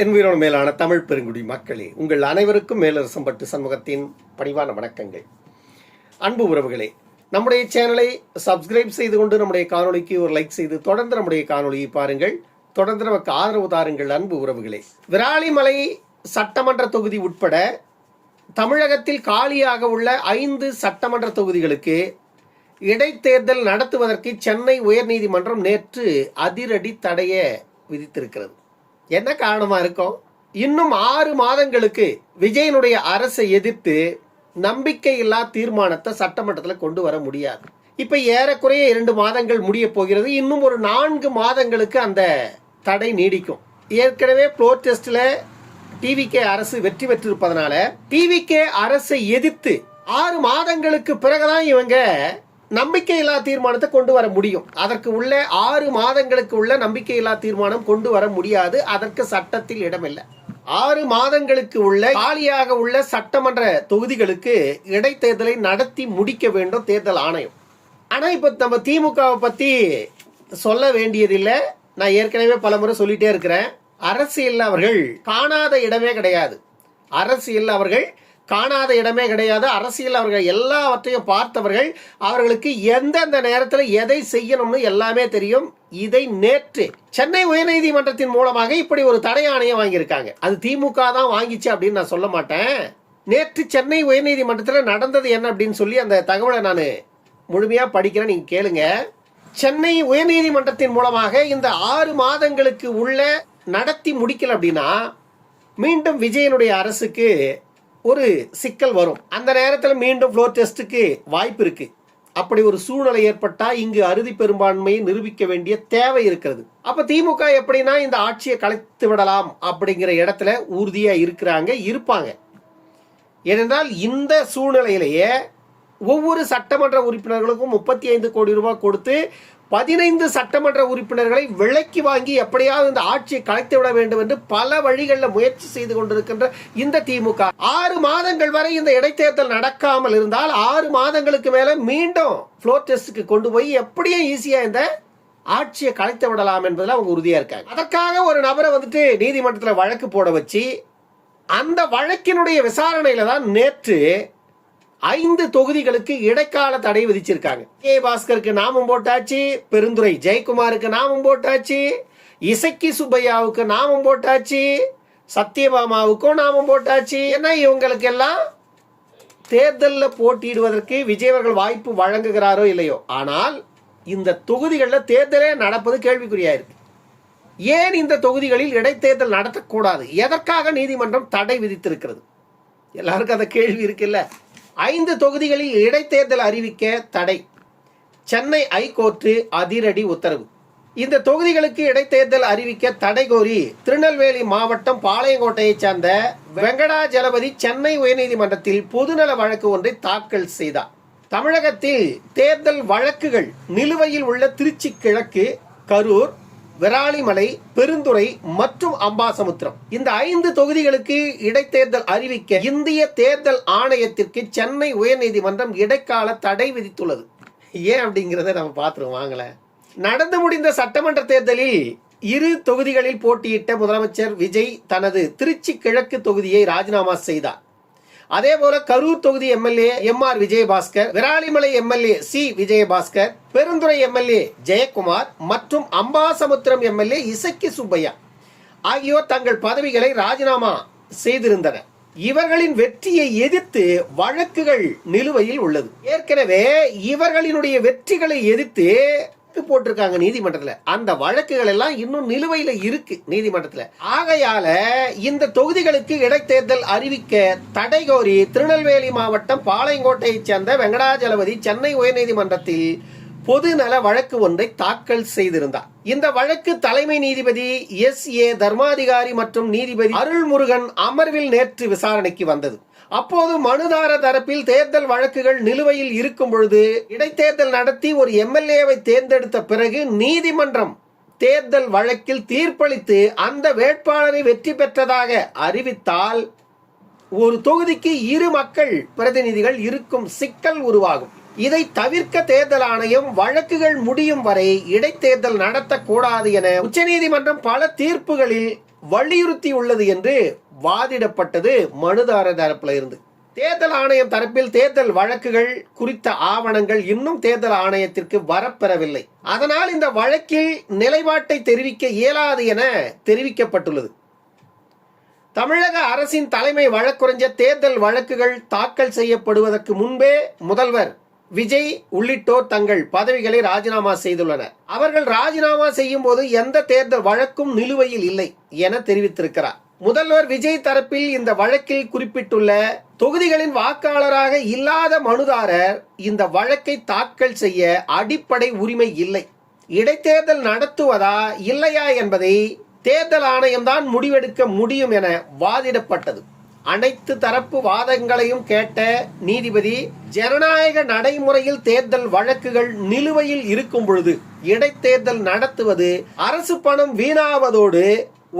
என் உயிரோடு மேலான தமிழ் பெருங்குடி மக்களே, உங்கள் அனைவருக்கும் மேலரசம்பட்டு சண்முகத்தின் பணிவான வணக்கங்கள். அன்பு உறவுகளே, நம்முடைய சேனலை சப்ஸ்கிரைப் செய்து கொண்டு நம்முடைய காணொலிக்கு ஒரு லைக் செய்து தொடர்ந்து நம்முடைய காணொலியை பாருங்கள். தொடர்ந்து நமக்கு ஆதரவு தாருங்கள். அன்பு உறவுகளே, விராலிமலை சட்டமன்ற தொகுதி உட்பட தமிழகத்தில் காலியாக உள்ள 5 சட்டமன்ற தொகுதிகளுக்கு இடைத்தேர்தல் நடத்துவதற்கு சென்னை உயர்நீதிமன்றம் நேற்று அதிரடி தடையை விதித்திருக்கிறது. என்ன காரணமா இருக்கும்? இன்னும் 6 மாதங்களுக்கு விஜயனுடைய அரசை எதிர்த்து நம்பிக்கையில்லா தீர்மானத்தை சட்டமன்றத்தில் கொண்டு வர முடியாது. இப்ப ஏறக்குறைய 2 மாதங்கள் முடிய போகிறது. இன்னும் ஒரு 4 மாதங்களுக்கு அந்த தடை நீடிக்கும். ஏற்கனவே ஃப்ளோர் டெஸ்ட்ல டிவிகே அரசு வெற்றி பெற்றிருப்பதனால டிவிகே அரசை எதிர்த்து 6 மாதங்களுக்கு பிறகுதான் இவங்க நம்பிக்கையில்லா தீர்மானத்தை கொண்டு வர முடியும். அதற்கு உள்ள 6 மாதங்களுக்கு உள்ள நம்பிக்கையில்லா தீர்மானம் கொண்டு வர முடியாது. அதற்கு சட்டத்தில் இடமில்லை. 6 மாதங்களுக்கு உள்ள காலியாக உள்ள சட்டமன்ற தொகுதிகளுக்கு இடைத்தேர்தலை நடத்தி முடிக்க வேண்டும் தேர்தல் ஆணையம். ஆனா இப்ப நம்ம திமுகவை பத்தி சொல்ல வேண்டியதில்லை. நான் ஏற்கனவே பல முறை சொல்லிட்டே இருக்கிறேன். அரசியல் அவர்கள் காணாத இடமே கிடையாது. அரசியல் அவர்கள் காணாத இடமே கிடையாது. அரசியல் அவர்கள் எல்லாவற்றையும் பார்த்தவர்கள். அவர்களுக்கு எந்தெந்த நேரத்தில் எதை செய்யணும்னு எல்லாமே தெரியும். இதை நேற்று சென்னை உயர்நீதிமன்றத்தின் மூலமாக இப்படி ஒரு தடை ஆணையம் வாங்கியிருக்காங்க. அது திமுக தான் வாங்கிச்சு அப்படின்னு நான் சொல்ல மாட்டேன். நேற்று சென்னை உயர்நீதிமன்றத்தில் நடந்தது என்ன அப்படின்னு சொல்லி அந்த தகவலை நான் முழுமையா படிக்கிறேன், நீங்க கேளுங்க. சென்னை உயர்நீதிமன்றத்தின் மூலமாக இந்த 6 மாதங்களுக்கு உள்ள நடத்தி முடிக்கல அப்படின்னா மீண்டும் விஜயனுடைய அரசுக்கு ஒரு சிக்கல் வரும். அந்த நேரத்தில் மீண்டும் ஃப்ளோர் டெஸ்டுக்கு வாய்ப்பு இருக்கு. அப்படி ஒரு சூழ்நிலை ஏற்பட்டா இங்கு அறுதி பெரும்பான்மையை நிரூபிக்க வேண்டிய தேவை இருக்கிறது. அப்ப திமுக எப்படின்னா இந்த ஆட்சியை கலைத்து விடலாம் அப்படிங்கிற இடத்துல உறுதியா இருப்பாங்க. ஏனென்றால் இந்த சூழ்நிலையிலேயே ஒவ்வொரு சட்டமன்ற உறுப்பினர்களுக்கும் 35 கோடி ரூபாய் கொடுத்து 15 சட்டமன்ற உறுப்பினர்களை விலைக்கு வாங்கி எப்படியாவது இந்த ஆட்சியை கலைத்து விட வேண்டும் என்று பல வழிகளில் முயற்சி செய்து கொண்டிருக்கின்ற இந்த திமுக 6 மாதங்கள் வரை இந்த இடைத்தேர்தல் நடக்காமல் இருந்தால் 6 மாதங்களுக்கு மேல மீண்டும் ஃப்ளோர் டெஸ்டுக்கு கொண்டு போய் எப்படியும் ஈஸியா இந்த ஆட்சியை கலைத்து விடலாம் என்பதில் அவங்க உறுதியா இருக்காங்க. அதற்காக ஒரு நபரை நீதிமன்றத்தில் வழக்கு போட வச்சு அந்த வழக்கினுடைய விசாரணையில தான் நேற்று 5 தொகுதிகளுக்கு இடைக்கால தடை விதிச்சிருக்காங்க. பாஸ்கருக்கு நாமம் போட்டாச்சு, பெருந்துறை ஜெயக்குமாருக்கு நாமம் போட்டாச்சு, இசக்கி சுப்பையாவுக்கு நாமம் போட்டாச்சு, சத்யபாமாவுக்கும் நாமம் போட்டாச்சு. ஏன்னா இவங்களுக்கு எல்லாம் தேர்தலில் போட்டியிடுவதற்கு விஜய் அவர்கள் வாய்ப்பு வழங்குகிறாரோ இல்லையோ, ஆனால் இந்த தொகுதிகளில் தேர்தலே நடப்பது கேள்விக்குறியா இருக்கு. ஏன் இந்த தொகுதிகளில் இடைத்தேர்தல் நடத்தக்கூடாது? எதற்காக நீதிமன்றம் தடை விதித்திருக்கிறது? எல்லாருக்கும் அந்த கேள்வி இருக்குல்ல. 5 தொகுதிகளில் இடைத்தேர்தல் அறிவிக்க தடை. சென்னை ஐகோர்ட்டு அதிரடி உத்தரவு. இந்த தொகுதிகளுக்கு இடைத்தேர்தல் அறிவிக்க தடை கோரி திருநெல்வேலி மாவட்டம் பாளையங்கோட்டையை சேர்ந்த வெங்கடாஜலபதி சென்னை உயர்நீதிமன்றத்தில் பொதுநல வழக்கு ஒன்றை தாக்கல் செய்தார். தமிழகத்தில் தேர்தல் வழக்குகள் நிலுவையில் உள்ள திருச்சி கிழக்கு, கரூர், விராலிமலை, பெருந்துறை மற்றும் அம்பாசமுத்திரம் இந்த 5 தொகுதிகளுக்கு இடைத்தேர்தல் அறிவிக்க இந்திய தேர்தல் ஆணையத்திற்கு சென்னை உயர்நீதிமன்றம் இடைக்கால தடை விதித்துள்ளது. ஏன் அப்படிங்கிறத நம்ம பார்த்துருவோம் வாங்கல. நடந்து முடிந்த சட்டமன்ற தேர்தலில் 2 தொகுதிகளில் போட்டியிட்ட முதலமைச்சர் விஜய் தனது திருச்சி கிழக்கு தொகுதியை ராஜினாமா செய்தார். அதே போல கரூர் தொகுதி MLA MR. Vijayabaskar, Viralimalai MLA C. Vijayabaskar, Perundurai MLA Jayakumar மற்றும் அம்பாசமுத்திரம் எம்எல்ஏ இசக்கி சுப்பையா ஆகியோர் தங்கள் பதவிகளை ராஜினாமா செய்திருந்தனர். இவர்களின் வெற்றியை எதிர்த்து வழக்குகள் நிலுவையில் உள்ளது. ஏற்கனவே இவர்களினுடைய வெற்றிகளை எதிர்த்து போட்டிருக்காங்க நீதிமன்றத்தில். அந்த வழக்குகள் எல்லாம் இன்னும் நிலுவையில் இருக்கு நீதிமன்றத்தில். ஆகையால இந்த தொகுதிகளுக்கு இடைத்தேர்தல் அறிவிக்க தடை கோரி திருநெல்வேலி மாவட்டம் பாளையங்கோட்டையை சேர்ந்த வெங்கடாஜலபதி சென்னை உயர்நீதிமன்றத்தில் பொதுநல வழக்கு ஒன்றை தாக்கல் செய்திருந்தார். இந்த வழக்கு தலைமை நீதிபதி S.A. தர்மாதிகாரி மற்றும் நீதிபதி அருள்முருகன் அமர்வில் நேற்று விசாரணைக்கு வந்தது. அப்போது மனுதாரர் தரப்பில் தேர்தல் வழக்குகள் நிலுவையில் இருக்கும் பொழுது இடைத்தேர்தல் நடத்தி ஒரு எம்எல்ஏவை தேர்ந்தெடுத்த பிறகு நீதிமன்றம் தேர்தல் வழக்கில் தீர்ப்பளித்து அந்த வேட்பாளரை வெற்றி பெற்றதாக அறிவித்தால் ஒரு தொகுதிக்கு 2 மக்கள் பிரதிநிதிகள் இருக்கும் சிக்கல் உருவாகும். இதை தவிர்க்க தேர்தல் ஆணையம் வழக்குகள் முடியும் வரை இடைத்தேர்தல் நடத்தக்கூடாது என உச்சநீதிமன்றம் பல தீர்ப்புகளில் வலியுறுத்தியுள்ளது என்று வாதிடப்பட்டது மனுதாரர் தரப்புல இருந்து. தேர்தல் ஆணையம் தரப்பில் தேர்தல் வழக்குகள் குறித்த ஆவணங்கள் இன்னும் தேர்தல் ஆணையத்திற்கு வரப்பெறவில்லை. அதனால் இந்த வழக்கில் நிலைப்பாட்டை தெரிவிக்க இயலாது என தெரிவிக்கப்பட்டுள்ளது. தமிழக அரசின் தலைமை வழக்குரைஞர் தேர்தல் வழக்குகள் தாக்கல் செய்யப்படுவதற்கு முன்பே முதல்வர் விஜய் உள்ளிட்டோர் தங்கள் பதவிகளை ராஜினாமா செய்துள்ளனர். அவர்கள் ராஜினாமா செய்யும் போது எந்த தேர்தல் வழக்கும் நிலுவையில் இல்லை என தெரிவித்திருக்கிறார். முதல்வர் விஜய் தரப்பில் இந்த வழக்கில் குறிப்பிட்டுள்ள தொகுதிகளின் வாக்காளராக இல்லாத மனுதாரர் இந்த வழக்கை தாக்கல் செய்ய அடிப்படை உரிமை இல்லை. இடைத்தேர்தல் நடத்துவதா இல்லையா என்பதை தேர்தல் ஆணையம்தான் முடிவெடுக்க முடியும் என வாதிடப்பட்டது. அனைத்து தரப்பு வாதங்களையும் கேட்ட நீதிபதி, ஜனநாயக நடைமுறையில் தேர்தல் வழக்குகள் நிலுவையில் இருக்கும் பொழுது இடைத்தேர்தல் நடத்துவது அரசு பணம் வீணாவதோடு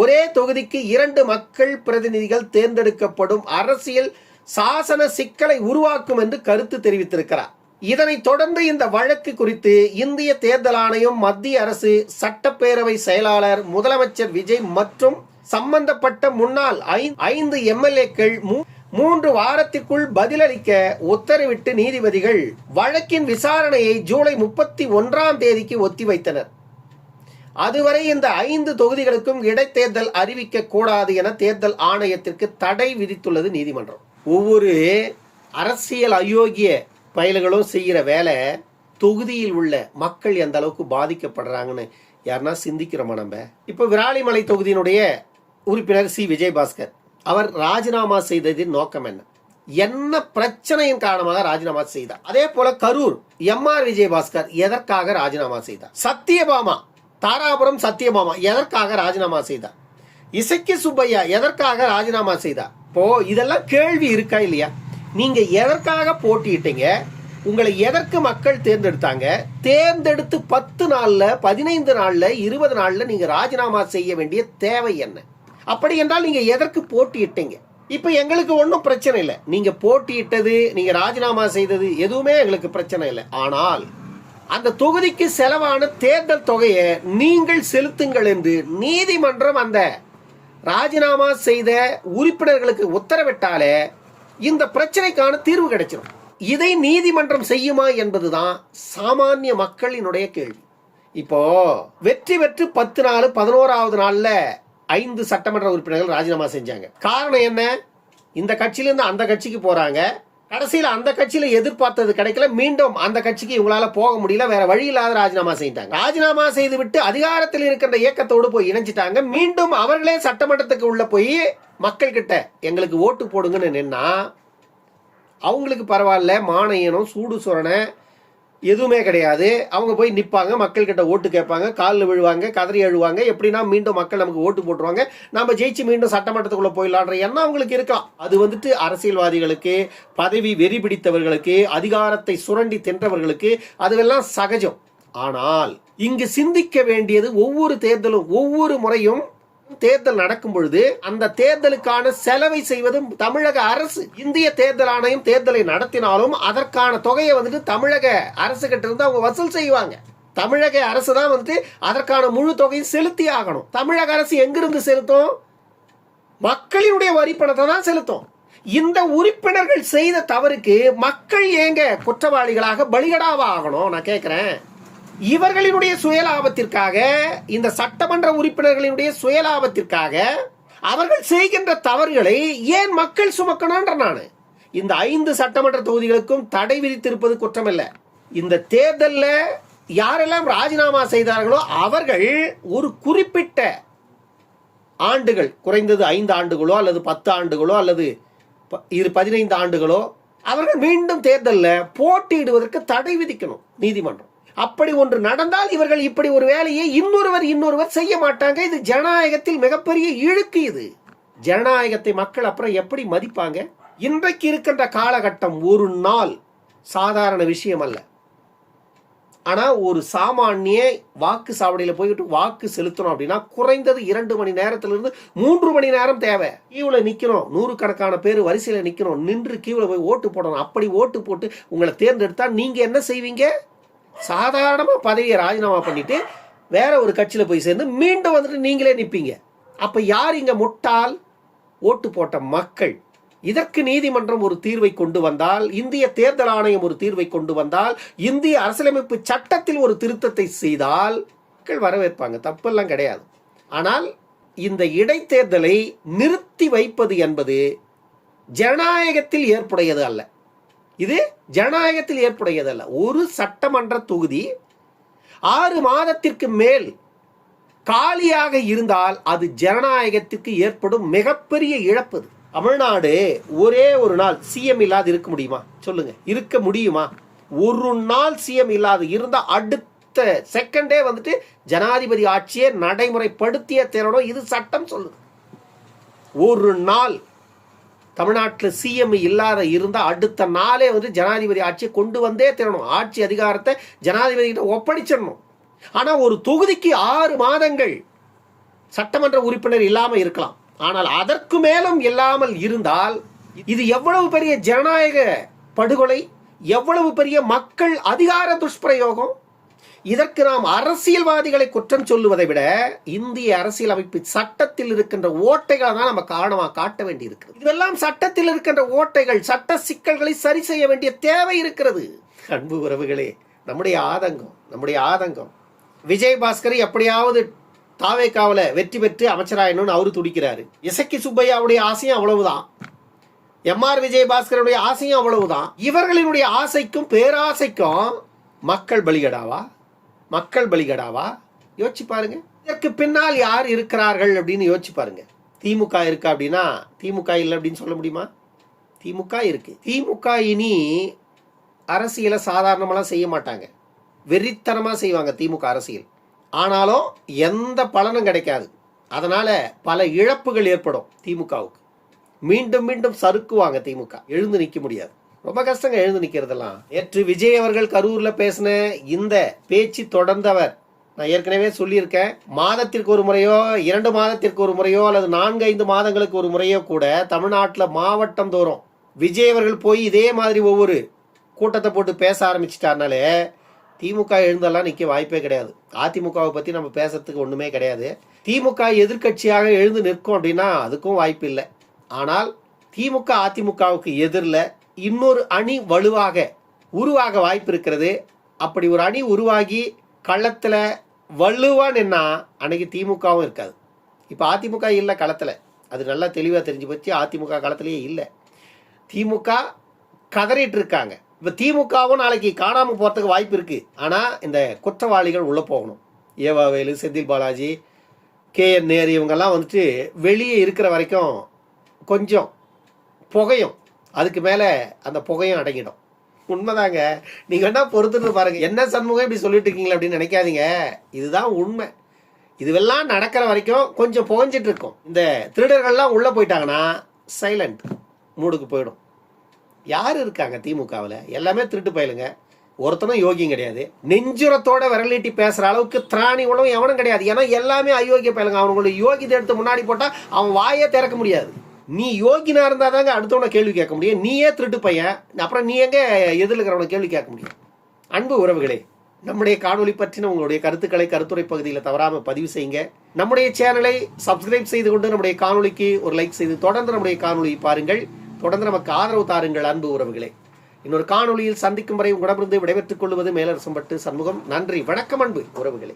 ஒரே தொகுதிக்கு 2 மக்கள் பிரதிநிதிகள் தேர்ந்தெடுக்கப்படும் அரசியல் சாசன சிக்கலை உருவாக்கும் என்று கருத்து தெரிவித்திருக்கிறார். இதனைத் தொடர்ந்து இந்த வழக்கு குறித்து இந்திய தேர்தல் ஆணையம், மத்திய அரசு, சட்டப்பேரவை செயலாளர், முதலமைச்சர் விஜய் மற்றும் சம்பந்தப்பட்ட முன்னாள் 5 எம்எல்ஏக்கள் 3 வாரத்திற்குள் பதிலளிக்க உத்தரவிட்டு நீதிபதிகள் வழக்கின் விசாரணையை ஜூலை 31ஆம் தேதிக்கு ஒத்திவைத்தனர். அதுவரை இந்த 5 தொகுதிகளுக்கும் இடைத்தேர்தல் அறிவிக்க கூடாது என தேர்தல் ஆணையத்திற்கு தடை விதித்துள்ளது நீதிமன்றம். ஒவ்வொரு அரசியல் அயோக்கிய பயல்களும் செய்கிற வேலை தொகுதியில் உள்ள மக்கள் எந்த அளவுக்கு பாதிக்கப்படுறாங்கன்னு யாருன்னா சிந்திக்கிறோமா? நம்ம இப்ப விராலிமலை தொகுதியினுடைய உறுப்பினர் சி விஜயபாஸ்கர் அவர் ராஜினாமா செய்ததின் நோக்கம் என்ன? என்ன பிரச்சனையின் காரணமாக ராஜினாமா செய்தார்? அதே போல கரூர் எம்ஆர் விஜயபாஸ்கர் எதற்காக ராஜினாமா செய்தார்? சத்தியபாமா, தாராபுரம் சத்தியபாமா எதற்காக ராஜினாமா செய்தார்? இசக்கி சுப்பையா எதற்காக ராஜினாமா செய்தார்? இப்போ இதெல்லாம் கேள்வி இருக்கா இல்லையா? நீங்க எதற்காக போட்டியிட்டீங்க? உங்களை எதற்கு மக்கள் தேர்ந்தெடுத்தாங்க? தேர்ந்தெடுத்து 10 நாள்ல, 15 நாள்ல, 20 நாள்ல நீங்க ராஜினாமா செய்ய வேண்டிய தேவை என்ன? அப்படி என்றால் நீங்க எதற்கு போட்டியிட்டீங்க? இப்ப எங்களுக்கு ஒன்றும் பிரச்சனை இல்லை. நீங்க போட்டியிட்டது, நீங்க ராஜினாமா செய்தது எதுவுமே எங்களுக்கு பிரச்சனை இல்லை. ஆனால் அந்த தொகுதிக்கு செலவான தேர்தல் தொகையை நீங்கள் செலுத்துங்கள் என்று நீதிமன்றம் அந்த ராஜினாமா செய்த உறுப்பினர்களுக்கு உத்தரவிட்டாலே இந்த பிரச்சனைக்கான தீர்வு கிடைச்சிடும். இதை நீதிமன்றம் செய்யுமா என்பதுதான் சாமானிய மக்களினுடைய கேள்வி. இப்போ வெற்றி பெற்று 10 நாள் 11வது நாள்ல 5 சட்டமன்ற உறுப்பினர்கள் ராஜினாமா செஞ்சாங்க. காரணம் என்ன? இந்த கட்சியிலிருந்து அந்த கட்சிக்கு போறாங்க. கடைசியில் அந்த கட்சியில எதிர்பார்த்தது கிடைக்கல, மீண்டும் அந்த கட்சிக்கு இவங்களால போக முடியல, வேற வழி இல்லாத ராஜினாமா செய்தாங்க. ராஜினாமா செய்து விட்டு அதிகாரத்தில் இருக்கின்ற இயக்கத்தோடு போய் இணைஞ்சிட்டாங்க. மீண்டும் அவர்களே சட்டமன்றத்துக்கு உள்ள போய் மக்கள் கிட்ட எங்களுக்கு ஓட்டு போடுங்கன்னு நின்னா அவங்களுக்கு பரவாயில்ல, மானையனும் சூடு சொரணை எதுவுமே கிடையாது. அவங்க போய் நிற்பாங்க, மக்கள் கிட்ட ஓட்டு கேட்பாங்க, காலில் விழுவாங்க, கதறி அழுவாங்க. எப்படின்னா மீண்டும் மக்கள் நமக்கு ஓட்டு போட்டுருவாங்க, நம்ம ஜெயிச்சு மீண்டும் சட்டமன்றத்துக்குள்ள போயிடலான்ற எண்ணம் அவங்களுக்கு இருக்கலாம். அது அரசியல்வாதிகளுக்கு, பதவி வெறி பிடித்தவர்களுக்கு, அதிகாரத்தை சுரண்டி தின்றவர்களுக்கு அதுவெல்லாம் சகஜம். ஆனால் இங்கு சிந்திக்க வேண்டியது ஒவ்வொரு தேர்தலும், ஒவ்வொரு முறையும் தேர்தல் நடக்கும் பொழுது அந்த தேர்தலுக்கான செலவை செய்வதும் தமிழக அரசு. இந்திய தேர்தல் ஆணையம் தேர்தலை நடத்தினாலும் அதற்கான தொகையை தமிழக அரசு கிட்ட இருந்து அவங்க வசூல் செய்வாங்க. தமிழக அரசு தான் அதற்கான முழு தொகையை செலுத்தி ஆகணும். தமிழக அரசு எங்கிருந்து செலுத்தும்? மக்களினுடைய வரி பணத்தை தான் செலுத்தும். இந்த உறுப்பினர்கள் செய்த தவறுக்கு மக்கள் ஏங்க குற்றவாளிகளாக பலிகடாவா ஆகணும்? நான் கேட்கிறேன். இவர்களினுடைய சுயலாபத்திற்காக, இந்த சட்டமன்ற உறுப்பினர்களினுடைய சுயலாபத்திற்காக அவர்கள் செய்கின்ற தவறுகளை ஏன் மக்கள் சுமக்கணும்ன்ற நான் இந்த 5 சட்டமன்ற தொகுதிகளுக்கும் தடை விதித்திருப்பது குற்றமல்ல. இந்த தேர்தலில் யாரெல்லாம் ராஜினாமா செய்தார்களோ அவர்கள் ஒரு குறிப்பிட்ட ஆண்டுகள், குறைந்தது 5 ஆண்டுகளோ அல்லது 10 ஆண்டுகளோ அல்லது 15 ஆண்டுகளோ அவர்கள் மீண்டும் தேர்தலில் போட்டியிடுவதற்கு தடை விதிக்கணும் நீதிமன்றம். அப்படி ஒன்று நடந்தால் இவர்கள் இப்படி ஒரு வேலையை இன்னொருவர் செய்ய மாட்டாங்க. இது ஜனநாயகத்தில் மிகப்பெரிய இழுக்கு. இது ஜனநாயகத்தை மக்கள் அப்புறம் எப்படி மதிப்பாங்க? இன்றைக்கு இருக்கின்ற காலகட்டம் ஒரு நாள் சாதாரண விஷயம் அல்ல. ஆனா ஒரு சாமானிய வாக்கு சாவடியில போயிட்டு வாக்கு செலுத்தணும் அப்படின்னா குறைந்தது 2 மணி நேரத்திலிருந்து 3 மணி நேரம் தேவை. கியூல நிக்கணும், 100 பேர் வரிசையில நிக்கணும், நின்று கியூல போய் ஓட்டு போடணும். அப்படி ஓட்டு போட்டு உங்களை தேர்ந்தெடுத்தா நீங்க என்ன செய்வீங்க? சாதாரணமா பதவியை ராஜினாமா பண்ணிட்டு வேற ஒரு கட்சியில போய் சேர்ந்து மீண்டும் நீங்களே நிப்பீங்க. அப்ப யார் இங்க முட்டாள்? ஓட்டு போட்ட மக்கள். இதற்கு நீதிமன்றம் ஒரு தீர்வை கொண்டு வந்தால், இந்திய தேர்தல் ஆணையம் ஒரு தீர்வை கொண்டு வந்தால், இந்திய அரசியலமைப்பு சட்டத்தில் ஒரு திருத்தத்தை செய்தால் மக்கள் வரவேற்பாங்க, தப்பெல்லாம் கிடையாது. ஆனால் இந்த இடைத்தேர்தலை நிறுத்தி வைப்பது என்பது ஜனநாயகத்தில் ஏற்புடையது அல்ல. இது ஜனநாயகத்தில் ஏற்புடையது அல்ல. ஒரு சட்டமன்ற தொகுதி 6 மாதத்திற்கு மேல் காலியாக இருந்தால் அது ஜனநாயகத்திற்கு ஏற்படும் மிகப்பெரிய இழப்பு. தமிழ்நாடு ஒரே ஒரு நாள் சிஎம் இல்லாது இருக்க முடியுமா? சொல்லுங்க, இருக்க முடியுமா? ஒரு நாள் சிஎம் இல்லாது இருந்தா அடுத்த செகண்டே வந்துட்டு ஜனாதிபதி ஆட்சியை நடைமுறைப்படுத்திய தேரணும். இது சட்டம் சொல்லுது. ஒரு நாள் தமிழ்நாட்டில் சிஎம் இல்லாத இருந்தா அடுத்த நாளே வந்து ஜனாதிபதி ஆட்சியை கொண்டு வந்தே தேரணும். ஆட்சி அதிகாரத்தை ஜனாதிபதி கிட்ட ஒப்படைச்சிடணும். ஆனா ஒரு தொகுதிக்கு 6 மாதங்கள் சட்டமன்ற உறுப்பினர் இல்லாம இருக்கலாம். ஆனால் அதற்கு மேலும் இல்லாமல் இருந்தால் இது எவ்வளவு பெரிய ஜனநாயக படுகொலை, எவ்வளவு பெரிய மக்கள் அதிகார துஷ்பிரயோகம். இதற்கு நாம் அரசியல்வாதிகளை குற்றம் சொல்லுவதை விட இந்திய அரசியலமைப்பு சட்டத்தில் இருக்கின்ற ஓட்டைகளை தான் நம்ம காரணமாக காட்ட வேண்டி இருக்கிறது. இதெல்லாம் சட்டத்தில் இருக்கின்ற ஓட்டைகள், சட்ட சிக்கல்களை சரி செய்ய வேண்டிய தேவை இருக்கிறது. அன்பு உறவுகளே, நம்முடைய ஆதங்கம் விஜயபாஸ்கர் எப்படியாவது தாவேக்காவில வெற்றி பெற்று அமைச்சராயணும்னு அவரு துடிக்கிறாரு. இசக்கி சுப்பையாவுடைய ஆசையும் அவ்வளவுதான். எம்ஆர் விஜயபாஸ்கருடைய ஆசையும் அவ்வளவுதான். இவர்களினுடைய ஆசைக்கும் பேராசைக்கும் மக்கள் பலிகடாவா? யோசிச்சு பாருங்க. இதற்கு பின்னால் யார் இருக்கிறார்கள் அப்படின்னு யோசிச்சு பாருங்க. திமுக இருக்கா அப்படின்னா திமுக இல்லை அப்படின்னு சொல்ல முடியுமா? திமுக இருக்கு. திமுக இனி அரசியலை சாதாரணமெல்லாம் செய்ய மாட்டாங்க, வெறித்தனமா செய்வாங்க திமுக அரசியல். ஆனாலும் எந்த பலனும் கிடைக்காது. அதனால பல இழப்புகள் ஏற்படும் திமுகவுக்கு. மீண்டும் மீண்டும் சறுக்குவாங்க. திமுக எழுந்து நிற்க முடியாது. ரொம்ப கஷ்டங்க எழுந்து நிற்கிறதெல்லாம். நேற்று விஜய் அவர்கள் கரூர்ல பேசின இந்த பேச்சு தொடர்ந்தவர். நான் ஏற்கனவே சொல்லியிருக்கேன், மாதத்திற்கு ஒரு முறையோ 2 மாதத்திற்கு ஒரு முறையோ அல்லது 4-5 மாதங்களுக்கு ஒரு முறையோ கூட தமிழ்நாட்டில் மாவட்டம் தோறும் விஜய் அவர்கள் போய் இதே மாதிரி ஒவ்வொரு கூட்டத்தை போட்டு பேச ஆரம்பிச்சிட்டாருனாலே திமுக எழுந்தெல்லாம் நிற்க வாய்ப்பே கிடையாது. அதிமுகவை பற்றி நம்ம பேசுறதுக்கு ஒன்றுமே கிடையாது. திமுக எதிர்கட்சியாக எழுந்து நிற்கும் அப்படின்னா அதுக்கும் வாய்ப்பு இல்லை. ஆனால் திமுக அதிமுகவுக்கு எதிரில் இன்னொரு அணி வலுவாக உருவாக வாய்ப்பு இருக்கிறது. அப்படி ஒரு அணி உருவாகி களத்தில் வலுவா நின்னா அன்னைக்கு திமுகவும் இருக்காது. இப்போ அதிமுக இல்லை களத்தில், அது நல்லா தெளிவாக தெரிஞ்சு போச்சு. அதிமுக களத்திலேயே இல்லை. திமுக கதறிட்டு இருக்காங்க. இப்போ திமுகவும் நாளைக்கு காணாமல் போகிறதுக்கு வாய்ப்பு இருக்குது. ஆனால் இந்த குற்றவாளிகள் உள்ளே போகணும். ஏவாவேலு, செந்தில் பாலாஜி, KN நேரு இவங்கெல்லாம் வந்துட்டு வெளியே இருக்கிற வரைக்கும் கொஞ்சம் புகையும், அதுக்கு மேலே அந்த புகையும் அடங்கிடும். உண்மைதாங்க. நீங்கள் என்ன பொறுத்துன்னு பாருங்கள். என்ன சண்முகம் இப்படி சொல்லிட்டு இருக்கீங்களா அப்படின்னு நினைக்காதீங்க. இதுதான் உண்மை. இதுவெல்லாம் நடக்கிற வரைக்கும் கொஞ்சம் புகைஞ்சிட்டு இருக்கும். இந்த திருடர்கள்லாம் உள்ளே போயிட்டாங்கன்னா சைலண்ட் மூடுக்கு போயிடும். யார் இருக்காங்க திமுகவில்? எல்லாமே திருட்டு பயலுங்க. ஒருத்தனும் யோகியம் கிடையாது. நெஞ்சுரத்தோட விரலீட்டி பேசுற அளவுக்கு திராணி உணவும் எவனும் கிடையாது. ஏன்னா எல்லாமே அயோக்கிய பயலுங்க. அவனுடைய யோகியத்தை எடுத்து முன்னாடி போட்டால் அவன் வாயே திறக்க முடியாது. நீ யோகினா இருந்தால் தாங்க அடுத்தவனை கேள்வி கேட்க முடியும். நீயே திருட்டு பையன், அப்புறம் நீ எங்கே எதிர்க்கிறவனை கேள்வி கேட்க முடியும்? அன்பு உறவுகளே, நம்முடைய காணொலி பற்றின உங்களுடைய கருத்துக்களை கருத்துரை பகுதியில் தவறாமல் பதிவு செய்யுங்க. நம்முடைய சேனலை சப்ஸ்கிரைப் செய்து கொண்டு நம்முடைய காணொலிக்கு ஒரு லைக் செய்து தொடர்ந்து நம்முடைய காணொலியை பாருங்கள். தொடர்ந்து நமக்கு ஆதரவு தாருங்கள். அன்பு உறவுகளே, இன்னொரு காணொலியில் சந்திக்கும் வரை உங்களிடமிருந்து விடைபெற்றுக் கொள்வது மேலரசம்பட்டு சண்முகம். நன்றி, வணக்கம் அன்பு உறவுகளே.